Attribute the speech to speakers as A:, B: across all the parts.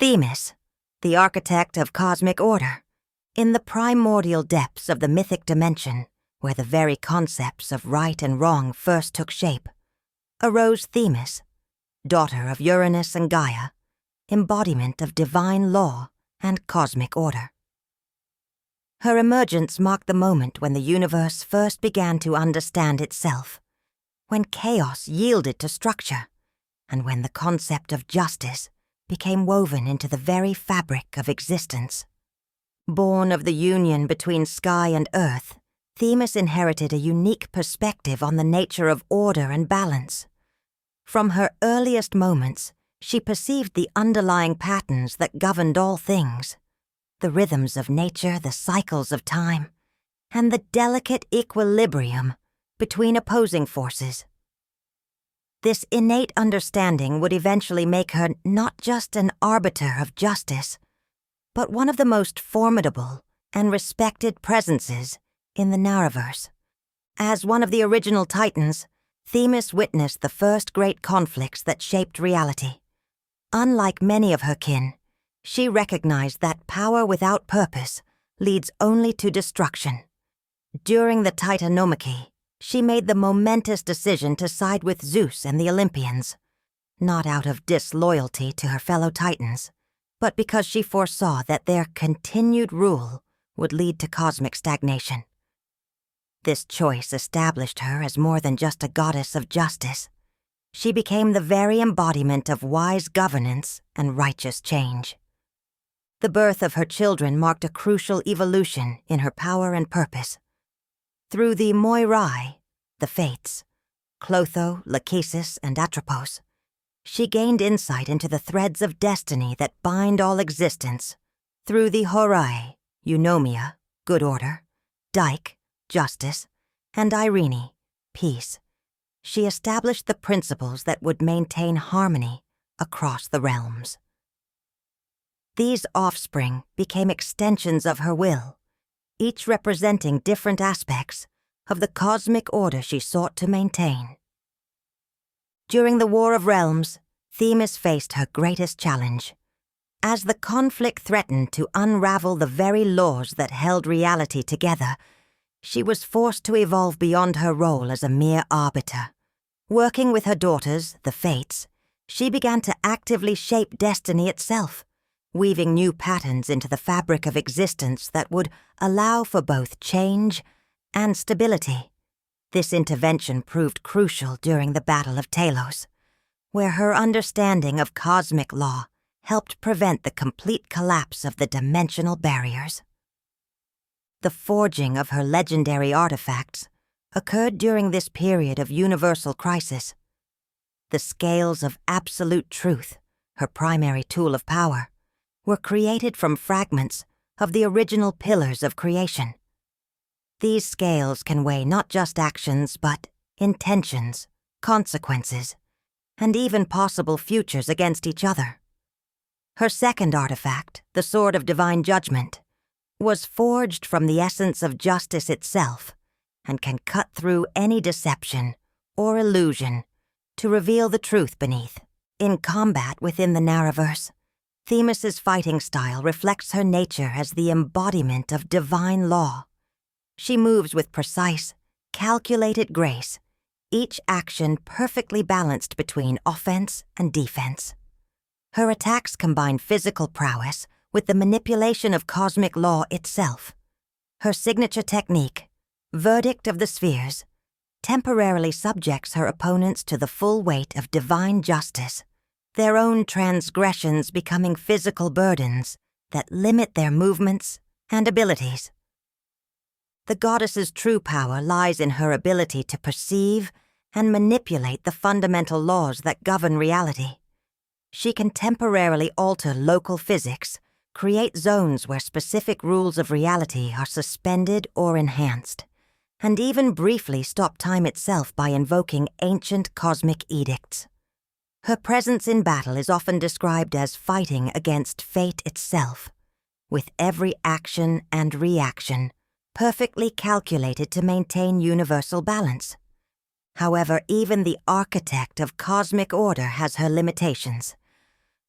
A: Themis, the architect of cosmic order, in the primordial depths of the mythic dimension, where the very concepts of right and wrong first took shape, arose Themis, daughter of Uranus and Gaia, embodiment of divine law and cosmic order. Her emergence marked the moment when the universe first began to understand itself, when chaos yielded to structure, and when the concept of justice became woven into the very fabric of existence. Born of the union between sky and earth, Themis inherited a unique perspective on the nature of order and balance. From her earliest moments, she perceived the underlying patterns that governed all things, the rhythms of nature, the cycles of time, and the delicate equilibrium between opposing forces. This innate understanding would eventually make her not just an arbiter of justice, but one of the most formidable and respected presences in the Narraverse. As one of the original Titans, Themis witnessed the first great conflicts that shaped reality. Unlike many of her kin, she recognized that power without purpose leads only to destruction. During the Titanomachy, she made the momentous decision to side with Zeus and the Olympians, not out of disloyalty to her fellow Titans, but because she foresaw that their continued rule would lead to cosmic stagnation. This choice established her as more than just a goddess of justice. She became the very embodiment of wise governance and righteous change. The birth of her children marked a crucial evolution in her power and purpose. Through the Moirai, the Fates, Clotho, Lachesis, and Atropos, she gained insight into the threads of destiny that bind all existence. Through the Horai, Eunomia, good order, Dike, justice, and Irene, peace, she established the principles that would maintain harmony across the realms. These offspring became extensions of her will, each representing different aspects of the cosmic order she sought to maintain. During the War of Realms, Themis faced her greatest challenge. As the conflict threatened to unravel the very laws that held reality together, she was forced to evolve beyond her role as a mere arbiter. Working with her daughters, the Fates, she began to actively shape destiny itself, weaving new patterns into the fabric of existence that would allow for both change and stability. This intervention proved crucial during the Battle of Talos, where her understanding of cosmic law helped prevent the complete collapse of the dimensional barriers. The forging of her legendary artifacts occurred during this period of universal crisis. The scales of absolute truth, her primary tool of power, were created from fragments of the original pillars of creation. These scales can weigh not just actions, but intentions, consequences, and even possible futures against each other. Her second artifact, the Sword of Divine Judgment, was forged from the essence of justice itself and can cut through any deception or illusion to reveal the truth beneath. In combat within the Narraverse, Themis's fighting style reflects her nature as the embodiment of divine law. She moves with precise, calculated grace, each action perfectly balanced between offense and defense. Her attacks combine physical prowess with the manipulation of cosmic law itself. Her signature technique, Verdict of the Spheres, temporarily subjects her opponents to the full weight of divine justice, their own transgressions becoming physical burdens that limit their movements and abilities. The goddess's true power lies in her ability to perceive and manipulate the fundamental laws that govern reality. She can temporarily alter local physics, create zones where specific rules of reality are suspended or enhanced, and even briefly stop time itself by invoking ancient cosmic edicts. Her presence in battle is often described as fighting against fate itself, with every action and reaction perfectly calculated to maintain universal balance. However, even the architect of cosmic order has her limitations.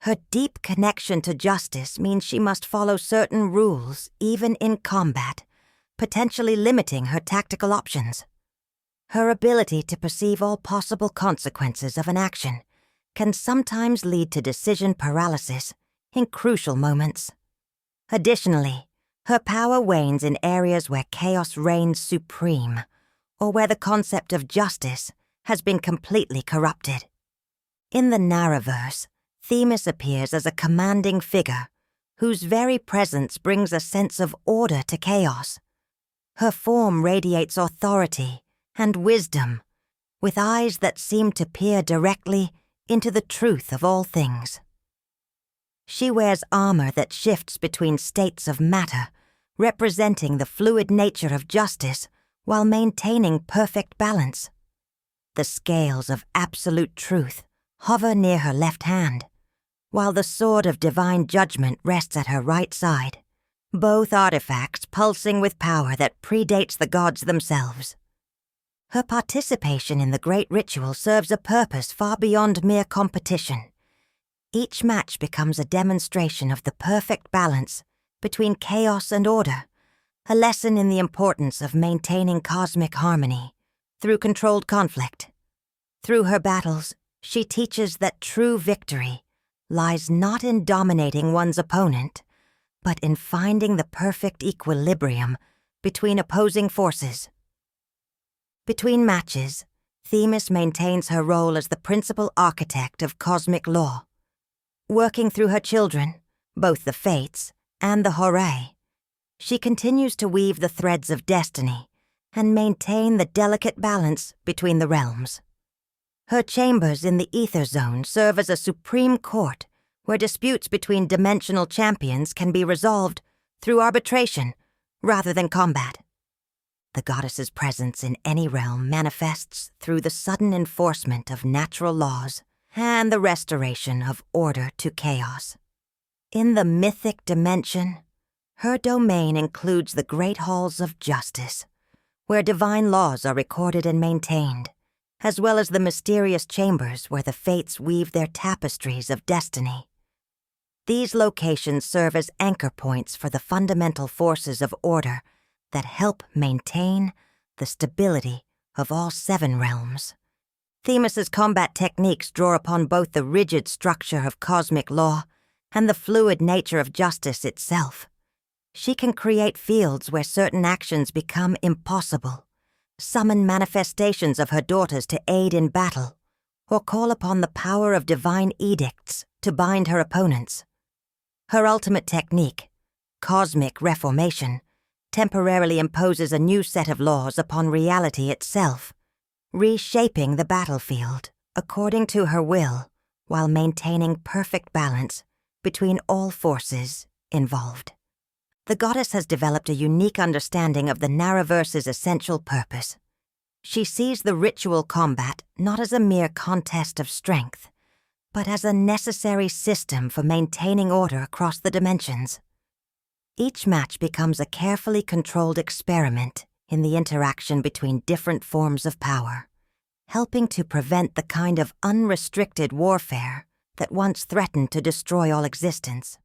A: Her deep connection to justice means she must follow certain rules, even in combat, potentially limiting her tactical options. Her ability to perceive all possible consequences of an action can sometimes lead to decision paralysis in crucial moments. Additionally, her power wanes in areas where chaos reigns supreme, or where the concept of justice has been completely corrupted. In the Narraverse, Themis appears as a commanding figure whose very presence brings a sense of order to chaos. Her form radiates authority and wisdom, with eyes that seem to peer directly into the truth of all things. She wears armor that shifts between states of matter, representing the fluid nature of justice while maintaining perfect balance. The scales of absolute truth hover near her left hand, while the sword of divine judgment rests at her right side, both artifacts pulsing with power that predates the gods themselves. Her participation in the great ritual serves a purpose far beyond mere competition. Each match becomes a demonstration of the perfect balance between chaos and order, a lesson in the importance of maintaining cosmic harmony through controlled conflict. Through her battles, she teaches that true victory lies not in dominating one's opponent, but in finding the perfect equilibrium between opposing forces. Between matches, Themis maintains her role as the principal architect of cosmic law. Working through her children, both the Fates and the Horae, she continues to weave the threads of destiny and maintain the delicate balance between the realms. Her chambers in the Ether Zone serve as a supreme court where disputes between dimensional champions can be resolved through arbitration rather than combat. The goddess's presence in any realm manifests through the sudden enforcement of natural laws and the restoration of order to chaos. In the mythic dimension, her domain includes the great halls of justice, where divine laws are recorded and maintained, as well as the mysterious chambers where the fates weave their tapestries of destiny. These locations serve as anchor points for the fundamental forces of order that help maintain the stability of all 7 realms. Themis's combat techniques draw upon both the rigid structure of cosmic law and the fluid nature of justice itself. She can create fields where certain actions become impossible, summon manifestations of her daughters to aid in battle, or call upon the power of divine edicts to bind her opponents. Her ultimate technique, cosmic reformation, temporarily imposes a new set of laws upon reality itself, reshaping the battlefield according to her will while maintaining perfect balance between all forces involved. The goddess has developed a unique understanding of the Narraverse's essential purpose. She sees the ritual combat not as a mere contest of strength, but as a necessary system for maintaining order across the dimensions. Each match becomes a carefully controlled experiment in the interaction between different forms of power, helping to prevent the kind of unrestricted warfare that once threatened to destroy all existence.